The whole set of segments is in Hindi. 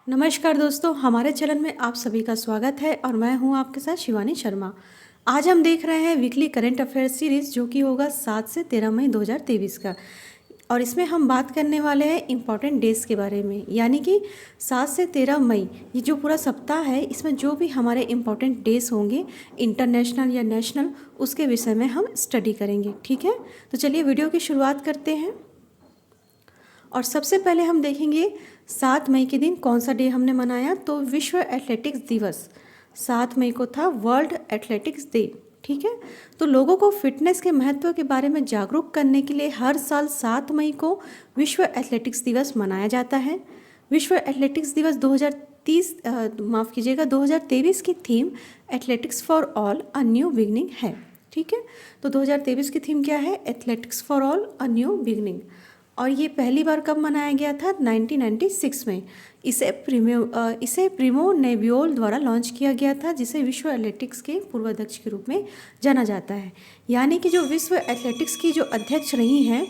नमस्कार दोस्तों, हमारे चैनल में आप सभी का स्वागत है और मैं हूं आपके साथ शिवानी शर्मा। आज हम देख रहे हैं वीकली करंट अफेयर्स सीरीज़ जो कि होगा 7 से 13 मई 2023 का। और इसमें हम बात करने वाले हैं इम्पॉर्टेंट डेज़ के बारे में, यानी कि 7 से 13 मई ये जो पूरा सप्ताह है इसमें जो भी हमारे इम्पॉर्टेंट डेज़ होंगे इंटरनेशनल या नेशनल, उसके विषय में हम स्टडी करेंगे। ठीक है, तो चलिए वीडियो की शुरुआत करते हैं। और सबसे पहले हम देखेंगे 7 मई के दिन कौन सा डे हमने मनाया। तो विश्व एथलेटिक्स दिवस 7 मई को था, वर्ल्ड एथलेटिक्स डे। ठीक है, तो लोगों को फिटनेस के महत्व के बारे में जागरूक करने के लिए हर साल 7 मई को विश्व एथलेटिक्स दिवस मनाया जाता है। विश्व एथलेटिक्स दिवस 2023 की theme athletics for all a new beginning है। ठीक है, तो 2023 की थीम क्या है? Athletics for all a new beginning. और ये पहली बार कब मनाया गया था? 1996 में। इसे प्रिमो नेबियोल द्वारा लॉन्च किया गया था, जिसे विश्व एथलेटिक्स के पूर्वाध्यक्ष के रूप में जाना जाता है। यानी कि जो विश्व एथलेटिक्स की जो अध्यक्ष रही हैं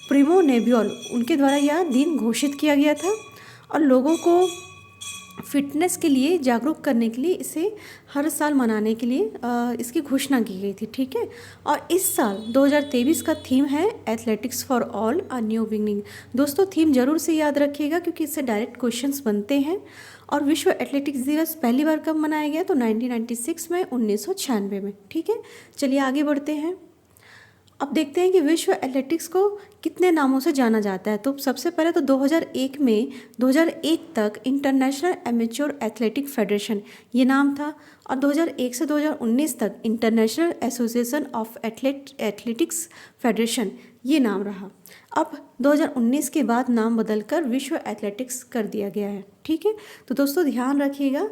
प्रिमो नेबियोल, उनके द्वारा यह दिन घोषित किया गया था और लोगों को फिटनेस के लिए जागरूक करने के लिए इसे हर साल मनाने के लिए इसकी घोषणा की गई थी। ठीक है, और इस साल 2023 का थीम है athletics for all a new beginning. दोस्तों, थीम जरूर से याद रखिएगा क्योंकि इससे डायरेक्ट क्वेश्चंस बनते हैं। और विश्व एथलेटिक्स दिवस पहली बार कब मनाया गया? तो 1996 में, 1996 में। ठीक है, चलिए आगे बढ़ते हैं। अब देखते हैं कि विश्व एथलेटिक्स को कितने नामों से जाना जाता है। तो सबसे पहले तो 2001 तक इंटरनेशनल एमेच्योर एथलेटिक फेडरेशन ये नाम था, और 2001 से 2019 तक international association of athletics federation ये नाम रहा। अब 2019 के बाद नाम बदलकर विश्व एथलेटिक्स कर दिया गया है। ठीक है, तो दोस्तों ध्यान रखिएगा,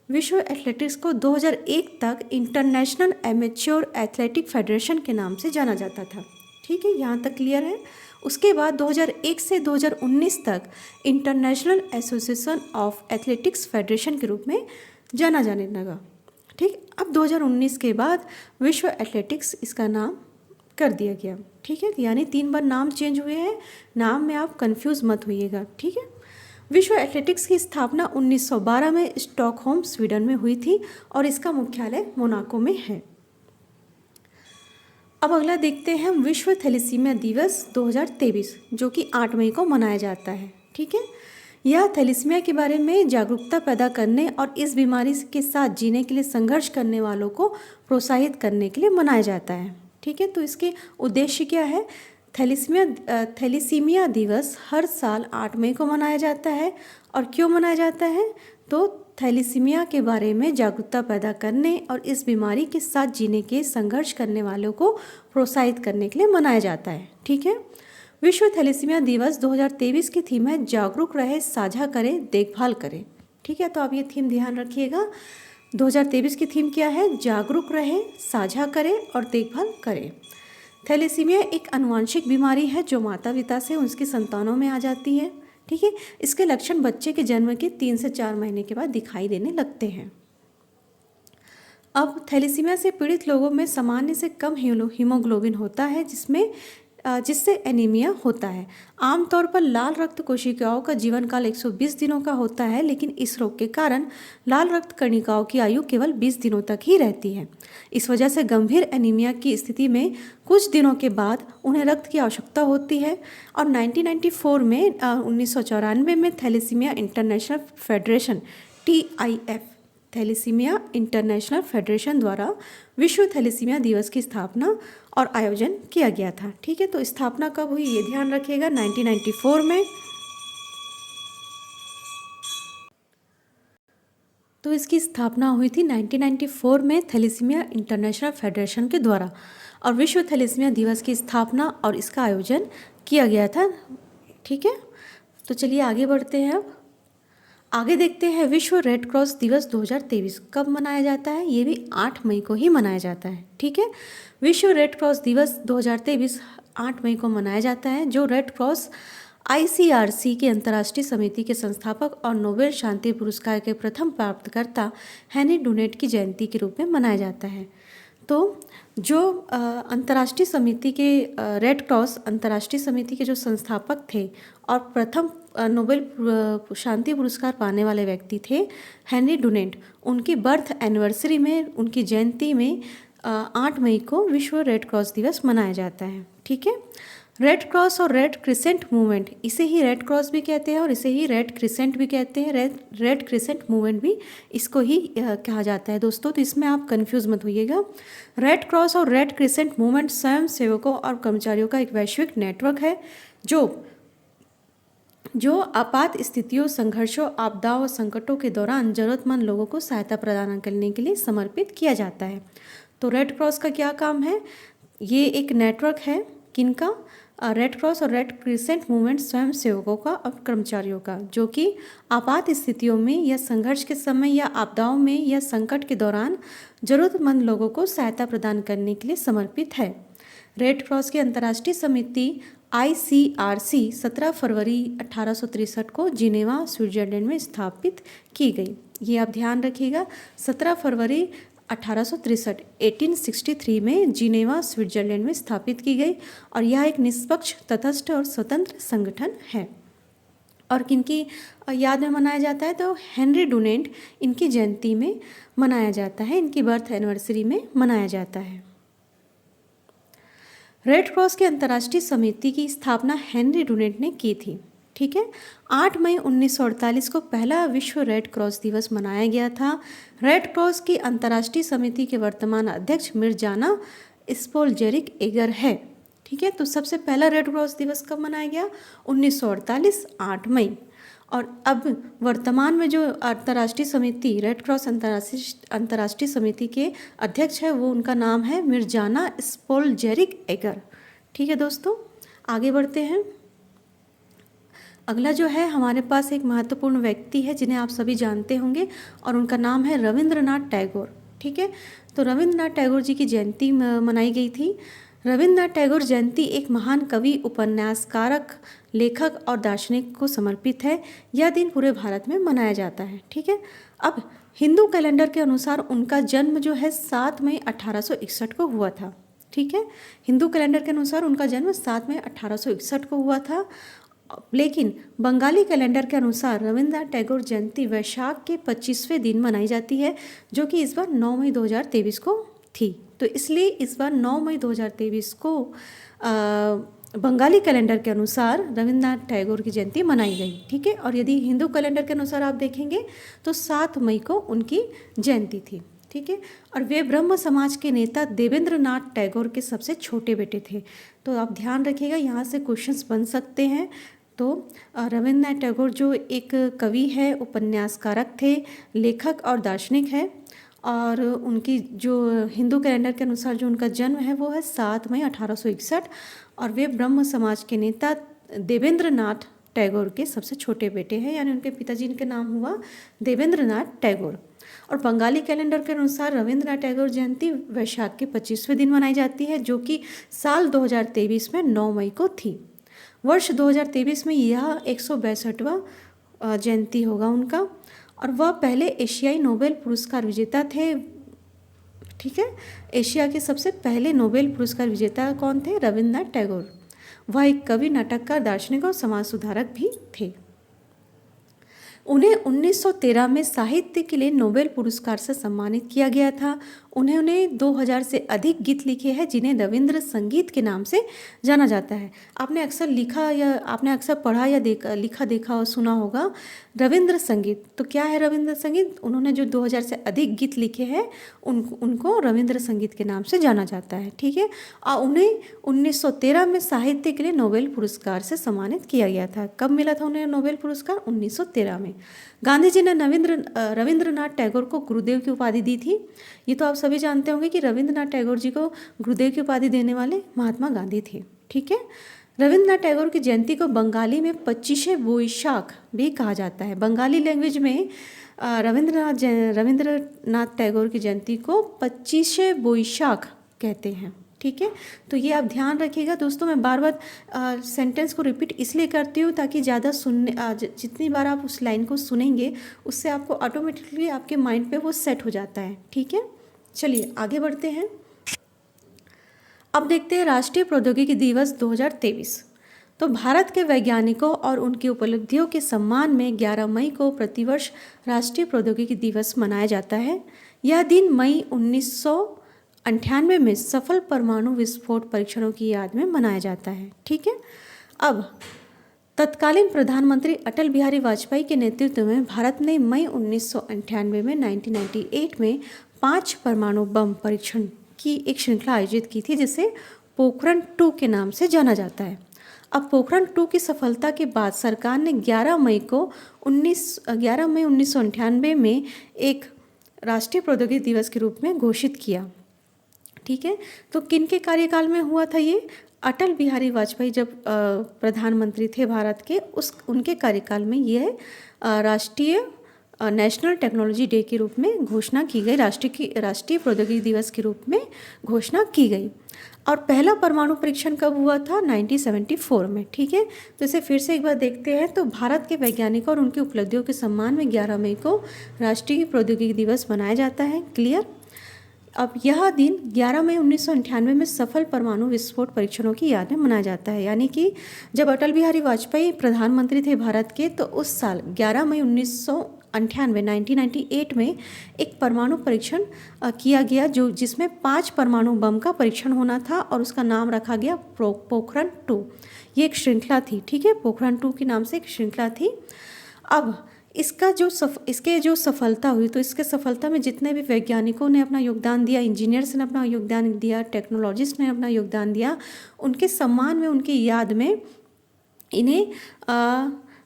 विश्व एथलेटिक्स को 2001 तक इंटरनेशनल एमेच्योर एथलेटिक फेडरेशन के नाम से जाना जाता था। ठीक है, यहाँ तक क्लियर है। उसके बाद 2001 से 2019 तक international association of athletics federation के रूप में जाना जाने लगा। ठीक, अब 2019 के बाद विश्व एथलेटिक्स इसका नाम कर दिया गया। ठीक है, यानी 3 बार नाम चेंज हुए हैं। नाम में आप कंफ्यूज मत होइएगा। ठीक है, विश्व एथलेटिक्स की स्थापना 1912 में स्टॉकहोम, स्वीडन में हुई थी और इसका मुख्यालय मोनाको में है। अब अगला देखते हैं हम विश्व थैलेसीमिया दिवस 2023 जो कि 8 मई को मनाया जाता है। ठीक है, यह थैलेसीमिया के बारे में जागरूकता पैदा करने और इस बीमारी के साथ जीने के लिए संघर्ष करने वालों को प्रोत्साहित करने के लिए मनाया जाता है। ठीक है, तो इसके उद्देश्य क्या है? थैलेसीमिया दिवस हर साल 8 मई को मनाया जाता है। और क्यों मनाया जाता है? तो थैलेसीमिया के बारे में जागरूकता पैदा करने और इस बीमारी के साथ जीने के संघर्ष करने वालों को प्रोत्साहित करने के लिए मनाया जाता है। ठीक है, विश्व थैलेसीमिया दिवस 2023 की थीम है जागरूक रहे, साझा करें, देखभाल करें। ठीक है, तो आप ये थीम ध्यान रखिएगा। 2023 की थीम क्या है? जागरूक रहे, साझा करें और देखभाल करें। थैलेसीमिया एक आनुवंशिक बीमारी है जो माता पिता से उसकी संतानों में आ जाती है। ठीक है, इसके लक्षण बच्चे के जन्म के 3 से 4 महीने के बाद दिखाई देने लगते हैं। अब थैलेसीमिया से पीड़ित लोगों में सामान्य से कम हीमोग्लोबिन होता है, जिससे एनीमिया होता है। आमतौर पर लाल रक्त कोशिकाओं का जीवन काल 120 दिनों का होता है, लेकिन इस रोग के कारण लाल रक्त कणिकाओं की आयु केवल 20 दिनों तक ही रहती है। इस वजह से गंभीर एनीमिया की स्थिति में कुछ दिनों के बाद उन्हें रक्त की आवश्यकता होती है। और 1994 में thalassaemia international federation TIF thalassaemia international federation द्वारा विश्व थैलेसीमिया दिवस की स्थापना और आयोजन किया गया था। ठीक है, तो स्थापना कब हुई ये ध्यान रखिएगा, 1994 में। तो इसकी स्थापना हुई थी 1994 में थैलेसीमिया इंटरनेशनल फेडरेशन के द्वारा, और विश्व थैलेसीमिया दिवस की स्थापना और इसका आयोजन किया गया था। ठीक है, तो चलिए आगे बढ़ते हैं। अब आगे देखते हैं विश्व रेड क्रॉस दिवस 2023 कब मनाया जाता है? ये भी 8 मई को ही मनाया जाता है। ठीक है, विश्व रेड क्रॉस दिवस 2023 8 मई को मनाया जाता है, जो रेड क्रॉस ICRC की अंतर्राष्ट्रीय समिति के संस्थापक और नोबेल शांति पुरस्कार के प्रथम प्राप्तकर्ता हेनी डुनेट की जयंती के रूप में मनाया जाता है। तो जो अंतर्राष्ट्रीय समिति के रेड क्रॉस अंतर्राष्ट्रीय समिति के जो संस्थापक थे और प्रथम नोबेल शांति पुरस्कार पाने वाले व्यक्ति थे हेनरी डुनेंट। उनकी बर्थ एनिवर्सरी में, उनकी जयंती में 8 मई को विश्व रेड क्रॉस दिवस मनाया जाता है। ठीक है। रेड क्रॉस और रेड क्रिसेंट मूवमेंट, इसे ही रेड क्रॉस भी कहते हैं और इसे ही रेड क्रिसेंट भी कहते हैं। रेड क्रिसेंट मूवमेंट भी इसको ही कहा जाता है दोस्तों, तो इसमें आप कंफ्यूज मत होइएगा। रेड क्रॉस और रेड क्रिसेंट मूवमेंट स्वयं सेवकों और कर्मचारियों का एक वैश्विक नेटवर्क है जो आपात स्थितियों, संघर्षों, आपदाओं और संकटों के दौरान जरूरतमंद लोगों को सहायता प्रदान करने के लिए समर्पित किया जाता है। तो रेड क्रॉस का क्या काम है? ये एक नेटवर्क है किनका? रेड क्रॉस और रेड क्रिसेंट मूवमेंट स्वयं सेवकों का और कर्मचारियों का, जो कि आपात स्थितियों में या संघर्ष के समय या आपदाओं में या संकट के दौरान जरूरतमंद लोगों को सहायता प्रदान करने के लिए समर्पित है। रेड क्रॉस की अंतर्राष्ट्रीय समिति ICRC 17 फरवरी 1863 को जिनेवा, स्विट्जरलैंड में स्थापित की गई। ये आप ध्यान रखिएगा, 17 फरवरी 1863 में जिनेवा, स्विट्जरलैंड में स्थापित की गई और यह एक निष्पक्ष, तटस्थ और स्वतंत्र संगठन है। और किनकी याद में मनाया जाता है? तो हेनरी डुनेंट, इनकी जयंती में मनाया जाता है, इनकी बर्थ एनिवर्सरी में मनाया जाता है। रेड क्रॉस की अंतर्राष्ट्रीय समिति की स्थापना हेनरी डुनेंट ने की थी। ठीक है। 8 मई 1948 को पहला विश्व रेड क्रॉस दिवस मनाया गया था। रेड क्रॉस की अंतर्राष्ट्रीय समिति के वर्तमान अध्यक्ष मिर्जाना स्पोलजेरिक एगर है। ठीक है। तो सबसे पहला रेड क्रॉस दिवस कब मनाया गया? 1948, 8 मई। और अब वर्तमान में जो अंतर्राष्ट्रीय समिति, रेड क्रॉस अंतर्राष्ट्रीय समिति के अध्यक्ष है, वो उनका नाम है मिर्जाना स्पोलजेरिक एगर। ठीक है दोस्तों, आगे बढ़ते हैं। अगला जो है हमारे पास एक महत्वपूर्ण व्यक्ति है जिन्हें आप सभी जानते होंगे और उनका नाम है रविंद्रनाथ टैगोर। ठीक है। तो रविंद्रनाथ टैगोर जी की जयंती मनाई गई थी। रविंद्रनाथ टैगोर जयंती एक महान कवि, उपन्यासकारक, लेखक और दार्शनिक को समर्पित है। यह दिन पूरे भारत में मनाया जाता है। ठीक है। अब हिंदू कैलेंडर के अनुसार उनका जन्म जो है 7 मई 1861 को हुआ था। ठीक है। हिंदू कैलेंडर के अनुसार उनका जन्म 7 मई 1861 को हुआ था, लेकिन बंगाली कैलेंडर के अनुसार रविंद्रनाथ टैगोर जयंती वैशाख के 25वें दिन मनाई जाती है, जो कि इस बार 9 मई 2023 को थी। तो इसलिए इस बार 9 मई 2023 को बंगाली कैलेंडर के अनुसार रविंद्रनाथ टैगोर की जयंती मनाई गई। ठीक है। और यदि हिंदू कैलेंडर के अनुसार आप देखेंगे तो 7 मई को उनकी जयंती थी। ठीक है। और वे ब्रह्म समाज के नेता देवेंद्रनाथ टैगोर के सबसे छोटे बेटे थे। तो आप ध्यान रखिएगा, यहाँ से क्वेश्चंस बन सकते हैं। तो रविंद्रनाथ टैगोर जो एक कवि है, उपन्यासकारक थे, लेखक और दार्शनिक है, और उनकी जो हिंदू कैलेंडर के अनुसार जो उनका जन्म है वो है 7 मई 1861 और वे ब्रह्म समाज के नेता देवेंद्रनाथ टैगोर के सबसे छोटे बेटे हैं, यानी उनके पिताजी का नाम हुआ देवेंद्रनाथ टैगोर। और बंगाली कैलेंडर के अनुसार रविंद्रनाथ टैगोर जयंती वैशाख के 25वें दिन मनाई जाती है, जो कि साल 2023 में 9 मई को थी। वर्ष 2023 में यह 162वां जयंती होगा उनका, और वह पहले एशियाई नोबेल पुरस्कार विजेता थे। ठीक है। एशिया के सबसे पहले नोबेल पुरस्कार विजेता कौन थे? रविंद्रनाथ टैगोर। वह एक कवि, नाटककार, दार्शनिक और समाज सुधारक भी थे। उन्हें 1913 में साहित्य के लिए नोबेल पुरस्कार से सम्मानित किया गया था। उन्होंने 2000 से अधिक गीत लिखे हैं जिन्हें रविंद्र संगीत के नाम से जाना जाता है। आपने अक्सर लिखा या आपने अक्सर पढ़ा या लिखा देखा और सुना होगा रविंद्र संगीत। तो क्या है रविंद्र संगीत? उन्होंने जो 2000 से अधिक गीत लिखे हैं उनको रविंद्र संगीत के नाम से जाना जाता है। ठीक है। और उन्हें 1913 में साहित्य के लिए नोबेल पुरस्कार से सम्मानित किया गया था। कब मिला था उन्हें नोबेल पुरस्कार? 1913 में। गांधी जी ने रविंद्रनाथ टैगोर को गुरुदेव की उपाधि दी थी। ये तो आप सभी जानते होंगे कि रविंद्रनाथ टैगोर जी को गुरुदेव की उपाधि देने वाले महात्मा गांधी थे। ठीक है। रविंद्रनाथ टैगोर की जयंती को बंगाली में 25 बोईशाख भी कहा जाता है। बंगाली लैंग्वेज में रविंद्रनाथ टैगोर की जयंती को 25 बोईशाख कहते हैं। ठीक है। तो ये आप ध्यान रखिएगा दोस्तों। मैं बार बार सेंटेंस को रिपीट इसलिए करती हूँ ताकि ज़्यादा जितनी बार आप उस लाइन को सुनेंगे उससे आपको ऑटोमेटिकली आपके माइंड पे वो सेट हो जाता है। ठीक है। चलिए आगे बढ़ते हैं। अब देखते हैं राष्ट्रीय प्रौद्योगिकी दिवस 2023। तो भारत के वैज्ञानिकों और उनकी उपलब्धियों के सम्मान में 11 मई को प्रतिवर्ष राष्ट्रीय प्रौद्योगिकी दिवस मनाया जाता है। यह दिन मई 1998 में सफल परमाणु विस्फोट परीक्षणों की याद में मनाया जाता है। ठीक है। अब तत्कालीन प्रधानमंत्री अटल बिहारी वाजपेयी के नेतृत्व में भारत ने मई 1998 में 1998 में 5 परमाणु बम परीक्षण की एक श्रृंखला आयोजित की थी, जिसे पोखरण 2 के नाम से जाना जाता है। अब पोखरण 2 की सफलता के बाद सरकार ने 11 मई 1998 में एक राष्ट्रीय प्रौद्योगिकी दिवस के रूप में घोषित किया। ठीक है। तो किन के कार्यकाल में हुआ था ये? अटल बिहारी वाजपेयी जब प्रधानमंत्री थे भारत के, उनके कार्यकाल में यह राष्ट्रीय नेशनल टेक्नोलॉजी डे के रूप में घोषणा की गई, राष्ट्रीय प्रौद्योगिकी दिवस के रूप में घोषणा की गई। और पहला परमाणु परीक्षण कब हुआ था? 1974 में। ठीक है। तो इसे फिर से एक बार देखते हैं। तो भारत के वैज्ञानिकों और उनकी उपलब्धियों के सम्मान में 11 मई को राष्ट्रीय प्रौद्योगिकी दिवस मनाया जाता है। क्लियर। अब यह दिन 11 मई 1998 में सफल परमाणु विस्फोट परीक्षणों की याद में मनाया जाता है। यानी कि जब अटल बिहारी वाजपेयी प्रधानमंत्री थे भारत के, तो उस साल 11 मई 1998 में एक परमाणु परीक्षण किया गया, जिसमें 5 परमाणु बम का परीक्षण होना था और उसका नाम रखा गया पोखरण 2। ये एक श्रृंखला थी। ठीक है। पोखरण 2 के नाम से एक श्रृंखला थी। अब इसके जो सफलता हुई, तो इसके सफलता में जितने भी वैज्ञानिकों ने अपना योगदान दिया, इंजीनियर्स ने अपना योगदान दिया, टेक्नोलॉजिस्ट ने अपना योगदान दिया, उनके सम्मान में, उनकी याद में इन्हें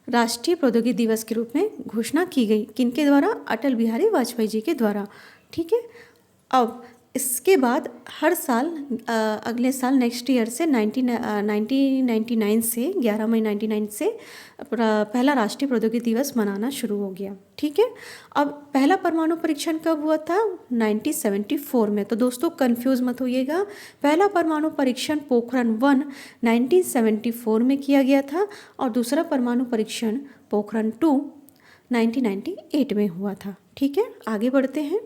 राष्ट्रीय प्रौद्योगिकी दिवस के रूप में घोषणा की गई। किनके द्वारा? अटल बिहारी वाजपेयी जी के द्वारा। ठीक है। अब इसके बाद हर साल अगले साल नेक्स्ट ईयर से 1999 से 11 मई 1999 से पहला राष्ट्रीय प्रौद्योगिकी दिवस मनाना शुरू हो गया। ठीक है। अब पहला परमाणु परीक्षण कब हुआ था? 1974 में। तो दोस्तों कंफ्यूज मत होइएगा। पहला परमाणु परीक्षण पोखरण 1 1974 में किया गया था और दूसरा परमाणु परीक्षण पोखरण 2 1998 में हुआ था। ठीक है। आगे बढ़ते हैं।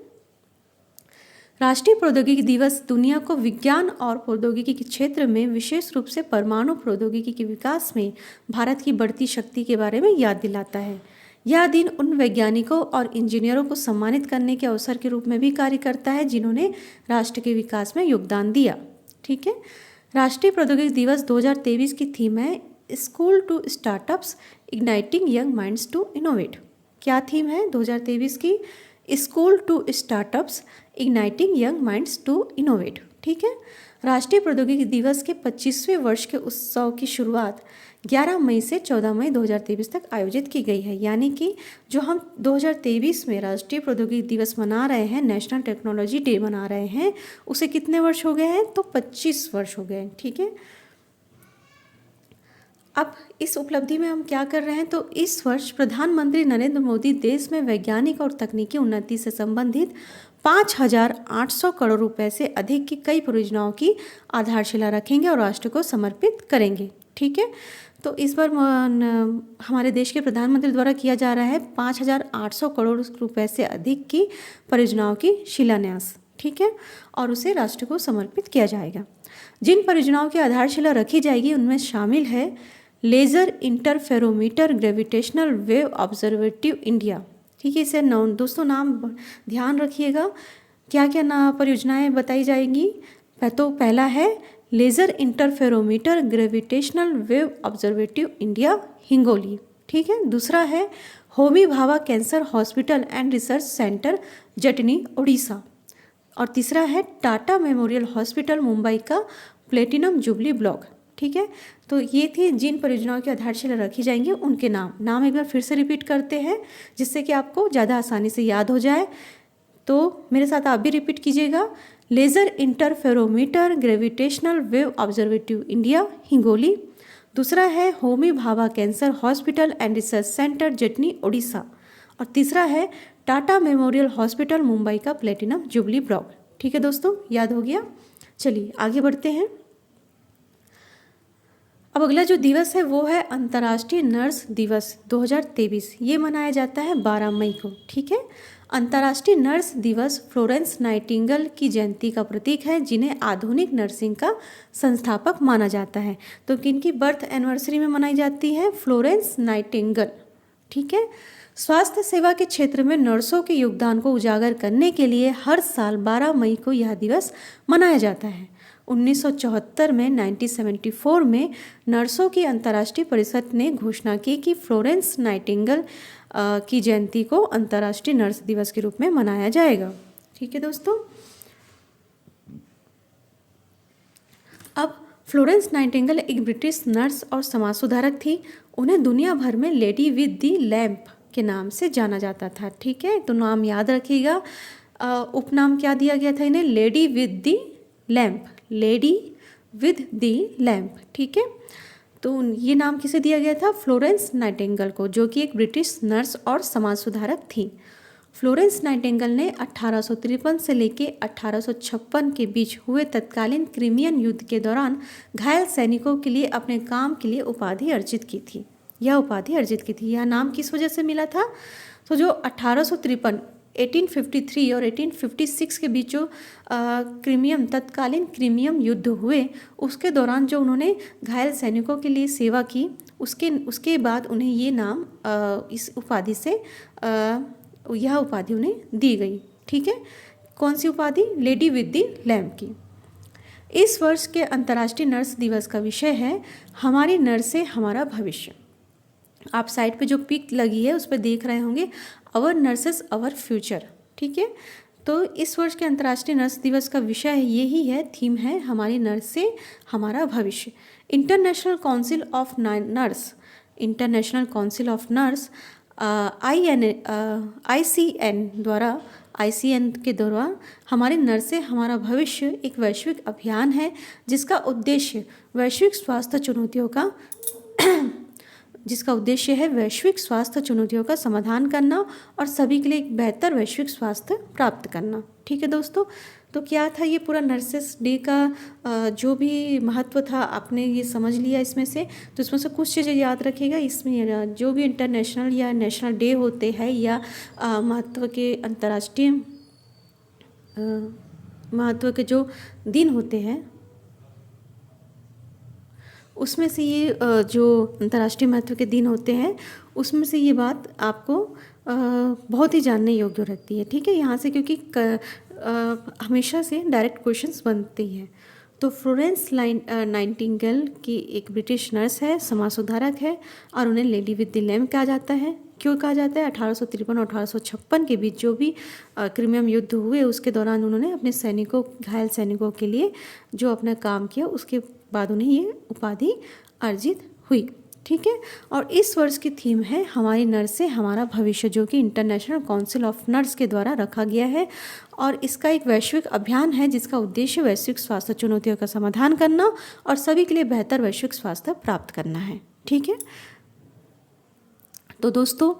राष्ट्रीय प्रौद्योगिकी दिवस दुनिया को विज्ञान और प्रौद्योगिकी के क्षेत्र में, विशेष रूप से परमाणु प्रौद्योगिकी के विकास में भारत की बढ़ती शक्ति के बारे में याद दिलाता है। यह दिन उन वैज्ञानिकों और इंजीनियरों को सम्मानित करने के अवसर के रूप में भी कार्य करता है जिन्होंने राष्ट्र के विकास में योगदान दिया। ठीक है। राष्ट्रीय प्रौद्योगिकी दिवस 2023 की थीम है school to startups igniting young minds to innovate. क्या थीम है 2023 की? School to startups igniting young minds to innovate. ठीक है। राष्ट्रीय प्रौद्योगिकी दिवस के 25वें वर्ष के उत्सव की शुरुआत 11 मई से 14 मई 2023 तक आयोजित की गई है। यानी कि जो हम 2023 में राष्ट्रीय प्रौद्योगिकी दिवस मना रहे हैं, नेशनल टेक्नोलॉजी डे मना रहे हैं, उसे कितने वर्ष हो गए हैं? तो 25 वर्ष हो गए हैं। ठीक है। अब इस उपलब्धि में हम क्या कर रहे हैं? तो इस वर्ष प्रधानमंत्री नरेंद्र मोदी देश में वैज्ञानिक और तकनीकी उन्नति से संबंधित 5,800 करोड़ रुपए से अधिक की कई परियोजनाओं की आधारशिला रखेंगे और राष्ट्र को समर्पित करेंगे। ठीक है। तो इस बार हमारे देश के प्रधानमंत्री द्वारा किया जा रहा है 5,800 करोड़ रुपए से अधिक की परियोजनाओं की शिलान्यास। ठीक है। और उसे राष्ट्र को समर्पित किया जाएगा। जिन परियोजनाओं की आधारशिला रखी जाएगी उनमें शामिल है laser interferometer gravitational wave observatory India. ठीक है। इसे दोस्तों नाम ध्यान रखिएगा। क्या क्या परियोजनाएं बताई जाएंगी? तो पहला है laser interferometer gravitational wave observatory India Hingoli. ठीक है। दूसरा है Homi Bhabha cancer hospital and research centre Jatni Orissa. और तीसरा है टाटा मेमोरियल हॉस्पिटल मुंबई का प्लेटिनम जुबली ब्लॉक। ठीक है। तो ये थी जिन परियोजनाओं की आधारशिला रखी जाएंगी उनके नाम एक बार फिर से रिपीट करते हैं जिससे कि आपको ज़्यादा आसानी से याद हो जाए। तो मेरे साथ आप भी रिपीट कीजिएगा। Laser interferometer gravitational wave observatory India Hingoli. दूसरा है Homi Bhabha cancer hospital and research centre Jatni Orissa. और तीसरा है टाटा मेमोरियल हॉस्पिटल मुंबई का प्लेटिनम जुबली ब्लॉक। ठीक है दोस्तों, याद हो गया। चलिए आगे बढ़ते हैं। अब अगला जो दिवस है वो है अंतर्राष्ट्रीय नर्स दिवस 2023। ये मनाया जाता है 12 मई को। ठीक है, अंतर्राष्ट्रीय नर्स दिवस फ्लोरेंस नाइटिंगेल की जयंती का प्रतीक है, जिन्हें आधुनिक नर्सिंग का संस्थापक माना जाता है। तो किनकी बर्थ एनिवर्सरी में मनाई जाती है? Florence Nightingale. ठीक है, स्वास्थ्य सेवा के क्षेत्र में नर्सों के योगदान को उजागर करने के लिए हर साल 12 मई को यह दिवस मनाया जाता है। 1974 में 1974 में नर्सों की अंतर्राष्ट्रीय परिषद ने घोषणा की कि फ्लोरेंस नाइटिंगेल की जयंती को अंतर्राष्ट्रीय नर्स दिवस के रूप में मनाया जाएगा। ठीक है दोस्तों, अब फ्लोरेंस नाइटिंगेल एक ब्रिटिश नर्स और समाज सुधारक थी। उन्हें दुनिया भर में लेडी विद दी लैम्प के नाम से जाना जाता था। ठीक है, तो नाम याद रखिएगा। उपनाम क्या दिया गया था इन्हें? Lady with the lamp, lady with the lamp. ठीक है, तो ये नाम किसे दिया गया था? फ्लोरेंस नाइटिंगेल को, जो कि एक ब्रिटिश नर्स और समाज सुधारक थी। फ्लोरेंस नाइटिंगेल ने 1853 से लेकर 1856 के बीच हुए तत्कालीन क्रिमियन युद्ध के दौरान घायल सैनिकों के लिए अपने काम के लिए उपाधि अर्जित की थी। यह उपाधि अर्जित की थी, यह नाम किस वजह से मिला था? तो जो 1853 1853 और 1856 के बीच जो तत्कालीन क्रीमियम युद्ध हुए, उसके दौरान जो उन्होंने घायल सैनिकों के लिए सेवा की, उसके बाद उन्हें ये नाम इस उपाधि से यह उपाधि उन्हें दी गई। ठीक है, कौन सी उपाधि? लेडी विद दी लैम्प की। इस वर्ष के अंतर्राष्ट्रीय नर्स दिवस का विषय है हमारी नर्सें हमारा भविष्य। आप साइड पे जो पिक लगी है उस पर देख रहे होंगे, अवर नर्सेस अवर फ्यूचर। ठीक है, तो इस वर्ष के अंतर्राष्ट्रीय नर्स दिवस का विषय यही है, थीम है हमारी नर्सें हमारा भविष्य। International council of nurse, international council of nurse ICN के द्वारा हमारी नर्सें हमारा भविष्य एक वैश्विक अभियान है, जिसका उद्देश्य वैश्विक स्वास्थ्य चुनौतियों का समाधान करना और सभी के लिए एक बेहतर वैश्विक स्वास्थ्य प्राप्त करना। ठीक है दोस्तों, तो क्या था ये पूरा नर्सेस डे का जो भी महत्व था आपने ये समझ लिया इसमें से। तो इसमें से कुछ चीज़ें याद रखिएगा। इसमें जो भी इंटरनेशनल या नेशनल डे होते हैं या महत्व के अंतर्राष्ट्रीय महत्व के जो दिन होते हैं, उसमें से ये जो अंतर्राष्ट्रीय महत्व के दिन होते हैं उसमें से ये बात आपको बहुत ही जानने योग्य रहती है। ठीक है, यहाँ से क्योंकि हमेशा से डायरेक्ट क्वेश्चंस बनते हैं। तो फ्लोरेंस नाइटिंगेल की एक ब्रिटिश नर्स है, समाज सुधारक है और उन्हें लेडी विद द लैम्प कहा जाता है। क्यों कहा जाता है? 1853 और 1856 के बीच जो भी क्रिमियन युद्ध हुए उसके दौरान उन्होंने अपने घायल सैनिकों के लिए जो अपना काम किया, उसके बाद उन्हें ये उपाधि अर्जित हुई। ठीक है, और इस वर्ष की थीम है हमारी नर्सें हमारा भविष्य, जो कि इंटरनेशनल काउंसिल ऑफ नर्स के द्वारा रखा गया है और इसका एक वैश्विक अभियान है जिसका उद्देश्य वैश्विक स्वास्थ्य चुनौतियों का समाधान करना और सभी के लिए बेहतर वैश्विक स्वास्थ्य प्राप्त करना है। ठीक है, तो दोस्तों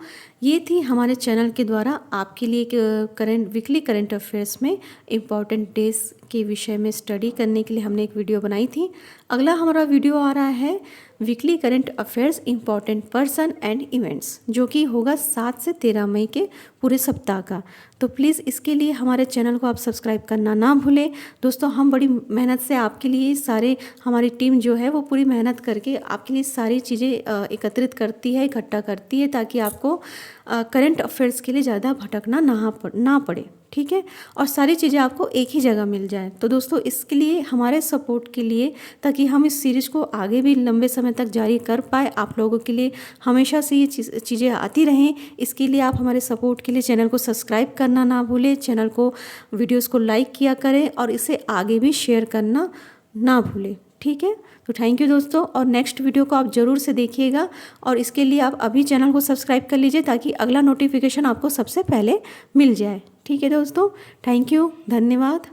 ये थी हमारे चैनल के द्वारा आपके लिए वीकली करंट अफेयर्स में इम्पॉर्टेंट डेज के विषय में स्टडी करने के लिए हमने एक वीडियो बनाई थी। अगला हमारा वीडियो आ रहा है weekly current affairs important person and events, जो कि होगा 7 से 13 मई के पूरे सप्ताह का। तो प्लीज़ इसके लिए हमारे चैनल को आप सब्सक्राइब करना ना भूलें। दोस्तों हम बड़ी मेहनत से आपके लिए हमारी टीम जो है वो पूरी मेहनत करके आपके लिए सारी चीज़ें एकत्रित करती है, इकट्ठा करती है, ताकि आपको करंट अफेयर्स के लिए ज़्यादा भटकना ना पड़े। ठीक है, और सारी चीज़ें आपको एक ही जगह मिल जाए। तो दोस्तों इसके लिए हमारे सपोर्ट के लिए, ताकि हम इस सीरीज़ को आगे भी लंबे समय तक जारी कर पाए, आप लोगों के लिए हमेशा से ये चीज़ें आती रहें, इसके लिए आप हमारे सपोर्ट के लिए चैनल को सब्सक्राइब करना ना भूलें, चैनल को वीडियोज़ को लाइक किया करें और इसे आगे भी शेयर करना ना भूलें। ठीक है, तो थैंक यू दोस्तों, और नेक्स्ट वीडियो को आप ज़रूर से देखिएगा और इसके लिए आप अभी चैनल को सब्सक्राइब कर लीजिए ताकि अगला नोटिफिकेशन आपको सबसे पहले मिल जाए। ठीक है दोस्तों, थैंक यू, धन्यवाद।